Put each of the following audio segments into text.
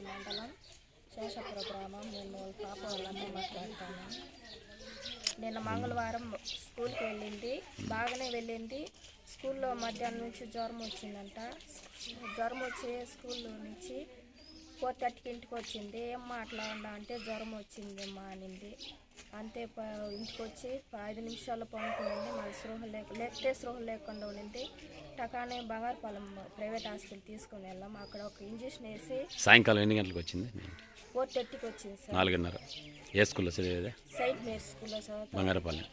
మండలం శేషపుర గ్రామం. నేను వాళ్ళ పాప వాళ్ళ అమ్మ మాట్లాడతాను. నిన్న మంగళవారం స్కూల్కి వెళ్ళింది, బాగానే వెళ్ళింది. స్కూల్లో మధ్యాహ్నం నుంచి జ్వరం వచ్చిందంట. జ్వరం వచ్చి స్కూల్లో నుంచి 4:30కి ఇంటికి వచ్చింది. ఏం మాట్లాడినా అంటే జ్వరం వచ్చిందమ్మా అనింది. అంతే ఇంటికి వచ్చి 5 నిమిషాల్లో పడుకునింది. మళ్ళీ స్పృహ లేకుండా ఉండింది. టకానే బంగారుపాలెం ప్రైవేట్ హాస్పిటల్ తీసుకుని వెళ్ళాం. అక్కడ ఒక ఇంజక్షన్ వేసి సాయంకాలం ఎన్ని గంటలకు వచ్చింది? 4:30కి వచ్చింది సార్. 4:30. ఏ స్కూల్లో చదివేది? సెయింట్ మేరీస్ స్కూల్లో చదువుతాం. బంగారపాలెం.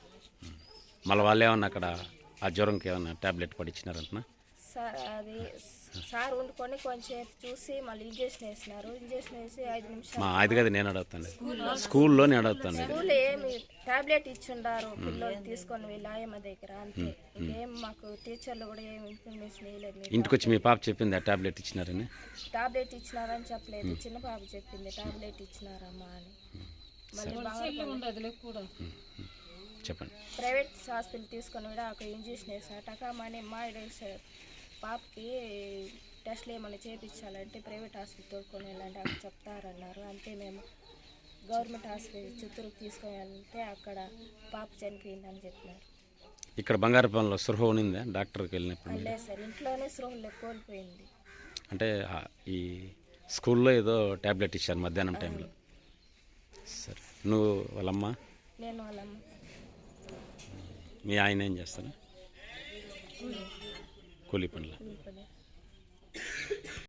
మళ్ళీ వాళ్ళు ఏమన్నా అక్కడ ఆ జ్వరంకి ఏమన్నా ట్యాబ్లెట్ పడిచ్చినారంటున్నా? సార్ అది సార్ వండుకొని కొంచెం చూసి మళ్ళీ ఇంజక్షన్ వేసినారు. ఇంజక్షన్ వేసి 5 నిమిషాలు అది కదా నేను అడుగుతాను, స్కూల్లో నేను అడుగుతాను. స్కూల్లో ఏమి టాబ్లెట్ ఇచ్చిండారు పిల్లలు తీసుకొని వెళ్ళి ఆయమ్మ దగ్గర, అంతే. ఇంకేం మాకు టీచర్లు కూడా ఏమి ఇన్ఫర్మేషన్ వేయలేదు. ఇంటికి వచ్చి మీ పాప చెప్పింది ఆ టాబ్లెట్ ఇచ్చినారని? టాబ్లెట్ ఇచ్చినారని చెప్పలేదు, చిన్న పాప చెప్పింది టాబ్లెట్ ఇచ్చినారమ్మా అని. మళ్ళీ చెప్పండి. ప్రైవేట్ హాస్పిటల్ తీసుకొని కూడా అక్కడ ఇంజక్షన్ వేసారు. టకామని మా పాపకి టెస్ట్లు ఏమైనా చేయించాలంటే ప్రైవేట్ హాస్పిటల్ తోడుకొని వెళ్ళాలంటే అక్కడ చెప్తారన్నారు. అంతే మేము గవర్నమెంట్ హాస్పిటల్ చిత్తూరుకి తీసుకొని వెళ్తే అక్కడ పాప చనిపోయిందని చెప్పినారు. ఇక్కడ బంగారపాలెంలో స్పృహ ఉన్నిందా డాక్టర్కి వెళ్ళినప్పుడు? లేదు సార్, ఇంట్లోనే స్పృహ కోల్పోయింది. అంటే ఈ స్కూల్లో ఏదో ట్యాబ్లెట్ ఇచ్చారు మధ్యాహ్నం టైంలో. సరే, నువ్వు వాళ్ళమ్మ? నేను వాళ్ళమ్మ. మీ ఆయన ఏం చేస్తారా? కూలీ పనులు.